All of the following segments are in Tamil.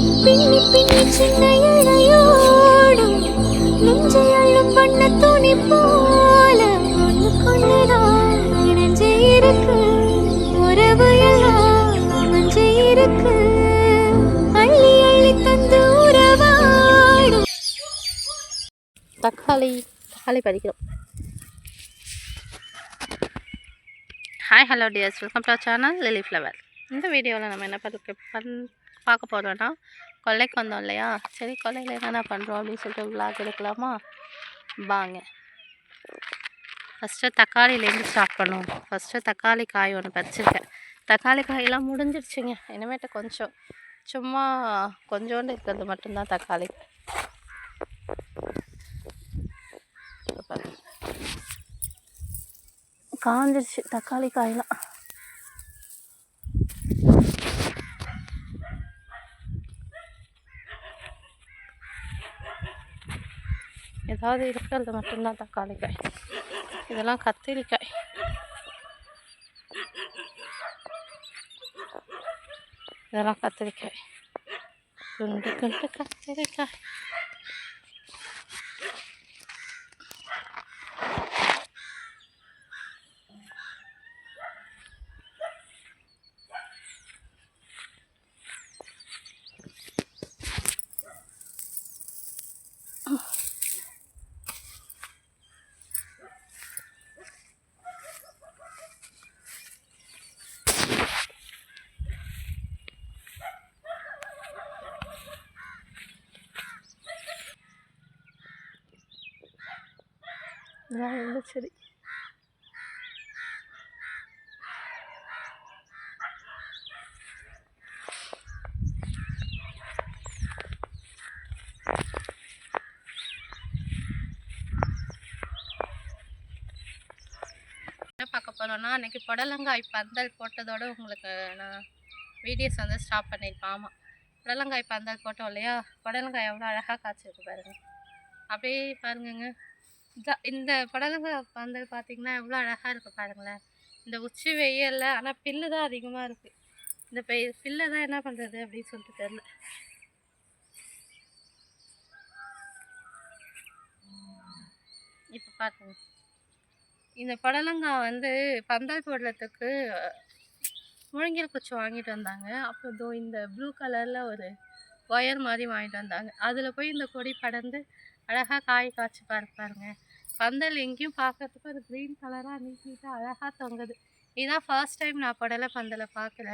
பின்னி பின்னி சின்ன இழையோடும் நெஞ்சை அள்ளும் வண்ண துணி போல ஒண்ணுக்குள்ளதான் இணைஞ்சே இருக்கு உறவு எல்லாம் அமைஞ்சே இருக்கு அள்ளி அள்ளி தந்து உறவாடும். தக்காளி பறிக்கிறோம். Hi hello dears, welcome to our channel lily flower. இந்த வீடியோவில் நம்ம என்ன பார்க்க போகிறோன்னா, கொல்லைக்கு வந்தோம் இல்லையா, சரி கொல்லையில் என்னென்ன பண்ணுறோம் அப்படின்னு சொல்லிட்டு விளாக் எடுக்கலாமா வாங்க. ஃபஸ்ட்டு தக்காளியிலேருந்து ஸ்டார்ட் பண்ணுவோம். ஃபஸ்ட்டு தக்காளி காய் ஒன்று பறிச்சிருக்கேன். தக்காளி காயெல்லாம் முடிஞ்சிருச்சுங்க. இனிமேட்டு கொஞ்சம் சும்மா கொஞ்சோண்டு இருக்கிறது மட்டும்தான் தக்காளி. காஞ்சிருச்சு தக்காளி காயெல்லாம். ஏதாவது இருக்கிறது மட்டும்தான் தக்காளி காய். இதெல்லாம் கத்திரிக்காய். இதெல்லாம் கத்திரிக்காய், குண்டு குண்டு கத்திரிக்காய். இதெல்லாம் எந்த செடி? பார்க்க போகிறோன்னா, அன்றைக்கி புடலங்காய் பந்தல் போட்டதோடு உங்களுக்கு நான் வீடியோஸ் வந்து ஸ்டாப் பண்ணியிருப்பேன். ஆமாம், புடலங்காய் பந்தல் போட்டோம் இல்லையா, புடலங்காய் எவ்வளோ அழகாக காய்ச்சிருக்கு பாருங்கள். அப்படியே பாருங்கங்க, இந்த புடலங்காய் பந்தல் பார்த்திங்கன்னா எவ்வளோ அழகாக இருக்குது பாருங்களேன். இந்த உச்சி வெயிலில் ஆனால் பில்லு தான் அதிகமாக இருக்குது. இந்த பில்லை தான் என்ன பண்ணுறது அப்படின்னு சொல்லிட்டு தெரில. இப்போ பார்த்துங்க, இந்த புடலங்காய் வந்து பந்தல் போடுறதுக்கு முழங்கில் குச்சி வாங்கிட்டு வந்தாங்க. அப்போ இந்த ப்ளூ கலரில் ஒரு ஒயர் மாதிரி வாங்கிட்டு வந்தாங்க. அதில் போய் இந்த கொடி படர்ந்து அழகாக காய் காய்ச்சி பாருங்க. பந்தல் எங்கேயும் பார்க்கறதுக்கு ஒரு க்ரீன் கலராக நீட்டாக அழகாக தொங்குது. இதுதான் ஃபர்ஸ்ட் டைம் நான் புடலை பந்தலை பார்க்கல.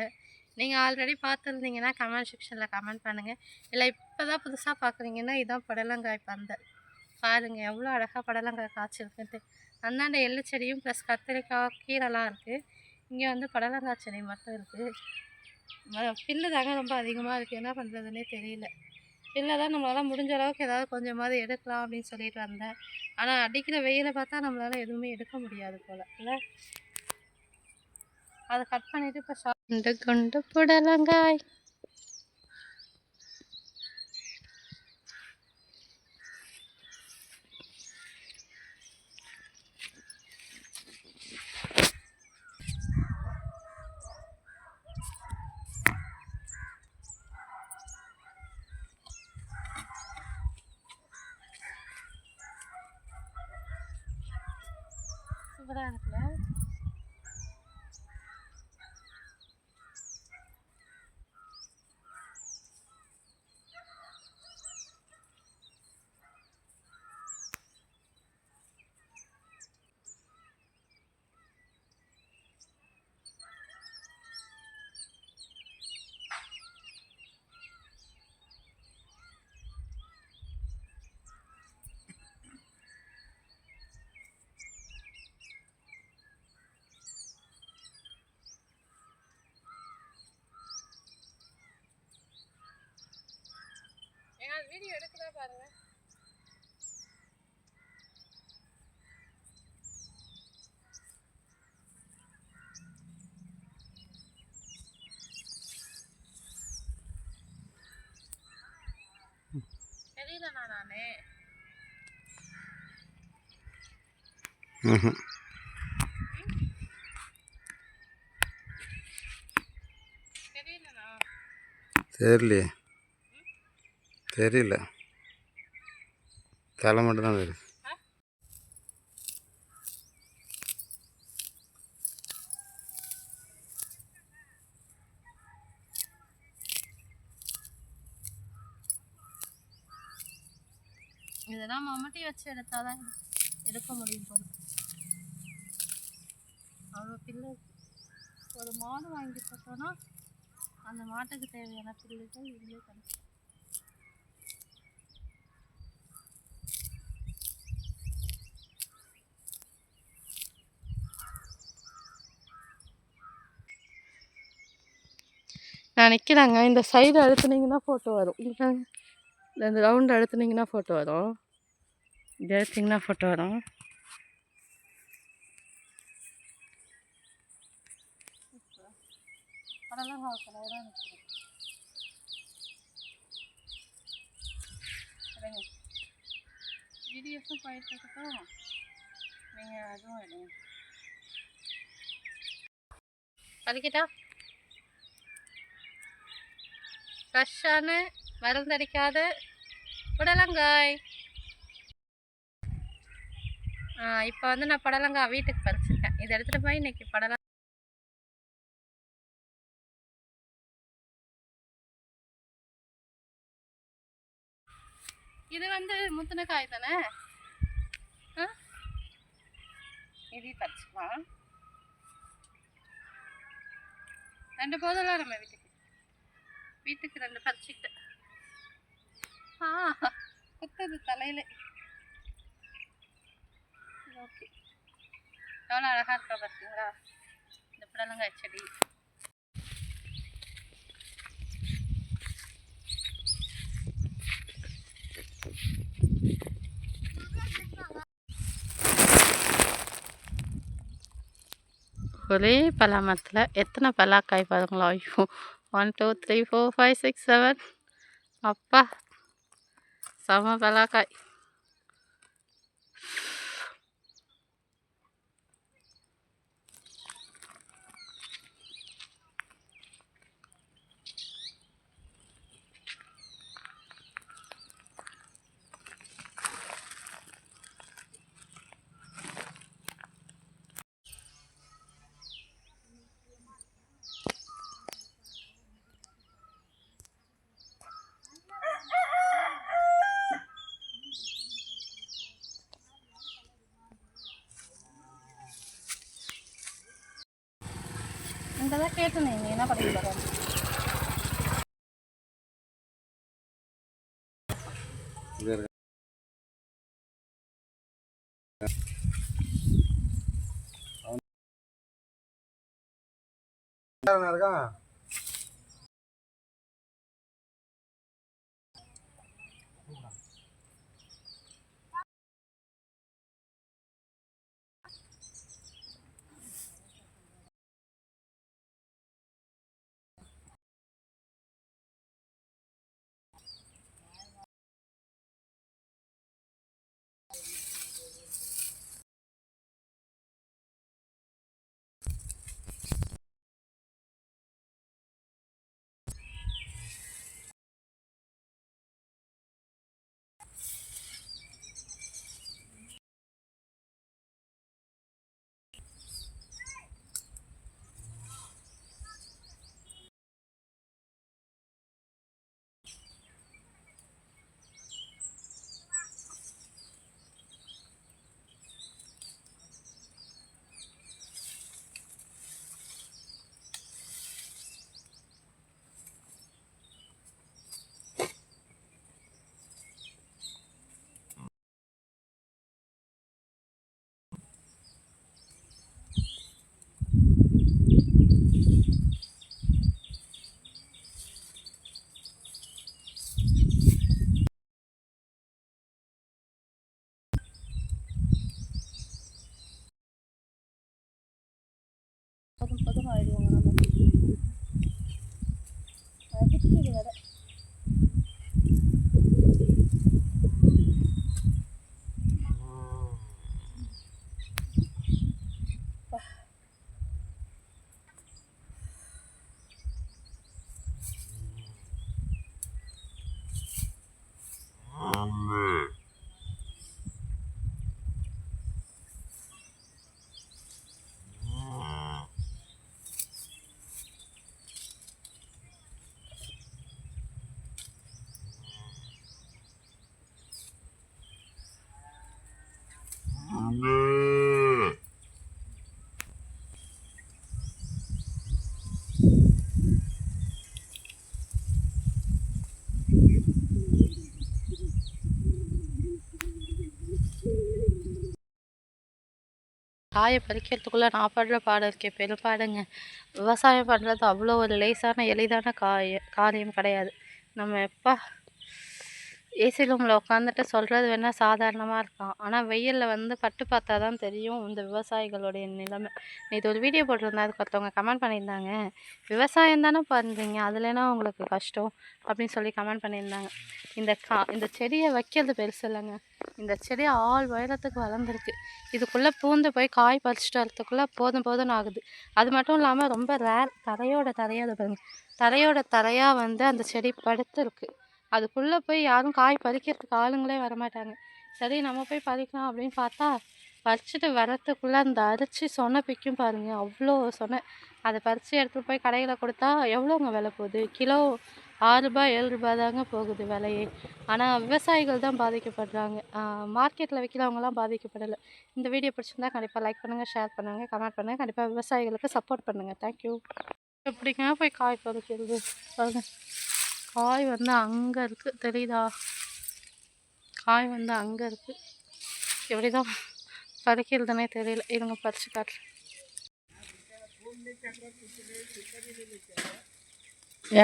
நீங்கள் ஆல்ரெடி பார்த்துருந்தீங்கன்னா கமெண்ட் செக்ஷனில் கமெண்ட் பண்ணுங்கள். இல்லை இப்போ தான் புதுசாக பார்க்குறீங்கன்னா இதுதான் புடலங்காய் பந்தல். பாருங்கள் எவ்வளோ அழகாக புடலங்காய் காய்ச்சிருக்குன்ட்டு. அந்தாண்ட எள்ளு செடியும் ப்ளஸ் கத்திரிக்காய் கீரைலாம் இருக்குது. இங்கே வந்து புடலங்காய் செடி மட்டும் இருக்குது. பில்லு தாங்க ரொம்ப அதிகமாக இருக்குது, என்ன பண்ணுறதுனே தெரியல. பில்லை தான் நம்மளால் முடிஞ்ச அளவுக்கு ஏதாவது கொஞ்சமாவது எடுக்கலாம் அப்படின்னு சொல்லிட்டு வந்தேன். ஆனால் அடிக்கிற வெயிலை பார்த்தா நம்மளால் எதுவுமே எடுக்க முடியாது போல் இல்லை. அதை கட் பண்ணிவிட்டு இப்போ கொண்டு புடலங்காய். சூப்பராக இருக்குல்ல. வீடியோ எடுக்குதா பாருங்க. தெரியலண்ணா நானே. தெரியலண்ணா. தெரியலையே. தெரியல, தலை மட்டும் தான் தெரியுது. இதெல்லாம் மம்மட்டி வச்சு எடுத்தாதான் எடுக்க முடியும் போல. அவ்வளோ பில்லு. ஒரு மாடு வாங்கி போட்டோன்னா அந்த மாட்டுக்கு தேவையான பில்லுகள் இதுலேயே கிடைக்கும். நான் நிற்கிறாங்க. இந்த சைடு அழுத்துனீங்கன்னா ஃபோட்டோ வரும். இந்த ரவுண்டு அழுத்துனீங்கன்னா ஃபோட்டோ வரும். இது அழுத்திங்கன்னா ஃபோட்டோ வரும். அதெல்லாம் நிற்கிறேன். வீடியோஸும் போயிட்டு இருக்கட்டும், நீங்கள் அதுவும் எடுங்க. அதுக்கிட்டா ஃப்ரெஷ்ஷான மருந்தடிக்காத புடலங்காய். இப்போ வந்து நான் புடலங்காய் வீட்டுக்கு பறிச்சிருக்கேன். இதை எடுத்துகிட்டு போய் இன்னைக்கு புடலங்காய் இது வந்து முத்தின காய் தானே. இதையும் பறிச்சுக்கலாம். 2 போதெல்லாம் நம்ம வீட்டுக்கு 2 பறிச்சுக்கிட்டு குத்துது தலையில. ஓகே, எவ்வளோ அழகாக இருக்கா பார்த்தீங்களா இந்த புடலங்காய் செடி. ஒரே பலாமரத்தில் எத்தனை பலாக்காய் பாருங்களா. ஐயோ, 1 2 3 4 5 6 7. அப்பா, செம பலாக்காய். இங்கே தான் கேட்டேன், நீங்கள் என்ன பண்ணிட்டு இருக்கான். காயை பறிக்கிறதுக்குள்ளே நான் படுற பாடம் இருக்கே பெரும்பாடுங்க. விவசாயம் பண்ணுறது அவ்வளோ ஒரு லேசான எளிதான காரியம் கிடையாது. நம்ம எப்போ ஏசி ரூமில் உட்காந்துட்டு சொல்கிறது வேணால் சாதாரணமாக இருக்கான். ஆனால் வெயிலில் வந்து பட்டு பார்த்தா தான் தெரியும் இந்த விவசாயிகளுடைய நிலைமை. இது ஒரு வீடியோ போட்டிருந்தேன். அதுக்கு ஒருத்தவங்க கமெண்ட் பண்ணியிருந்தாங்க, விவசாயம் தானே பண்ணுறீங்க, அதுலனா உங்களுக்கு கஷ்டம் அப்படின்னு சொல்லி கமெண்ட் பண்ணியிருந்தாங்க. இந்த செடியை வைக்கிறது பெருசு இல்லைங்க. இந்த செடி ஆள் உயரத்துக்கு வளர்ந்துருக்கு. இதுக்குள்ளே பூந்து போய் காய் பறிச்சுட்டு வரத்துக்குள்ளே போதும்னு ஆகுது. அது மட்டும் இல்லாமல் ரொம்ப ரேர், தரையோட தரையாக பாருங்க, தரையோட தரையாக வந்து அந்த செடி படுத்துருக்கு. அதுக்குள்ளே போய் யாரும் காய் பறிக்கிறதுக்கு ஆளுங்களே வரமாட்டாங்க. சரி நம்ம போய் பறிக்கலாம் அப்படின்னு பார்த்தா, பறிச்சுட்டு வரத்துக்குள்ளே அந்த அரிச்சு சொன்ன பிக்கும் பாருங்கள், அவ்வளோ சொன்ன. அதை பறித்து எடுத்துகிட்டு போய் கடையில் கொடுத்தா எவ்வளோங்க விலை போகுது? கிலோ 6 ரூபாய் 7 ரூபாய் தாங்க போகுது விலையே. ஆனால் விவசாயிகள் தான் பாதிக்கப்படுறாங்க. மார்க்கெட்டில் விற்கிறவங்களாம் பாதிக்கப்படலை. இந்த வீடியோ பிடிச்சிருந்தா கண்டிப்பாக லைக் பண்ணுங்கள், ஷேர் பண்ணுங்கள், கமெண்ட் பண்ணுங்கள். கண்டிப்பாக விவசாயிகளுக்கு சப்போர்ட் பண்ணுங்கள். தேங்க்யூ. எப்படிங்க போய் காய் பறிக்கிறது பாருங்க. காய் வந்து அங்கே இருக்குது, தெரியுதா? காய் வந்து அங்கே இருக்குது. எப்படி தான் பறிக்கிறதுனே தெரியல. இருங்க பறிச்சு காட்டுறேன்.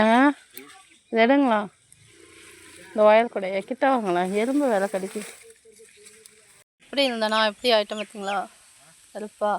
ஏன் எடுங்களா? இந்த ஒயர் கூட கிட்ட வாங்களா? எறும்பு வேலை கிடைக்கும். எப்படி இருந்தேனா எப்படி ஆயிட்டம் பார்த்தீங்களா? ஹெல்ப்பா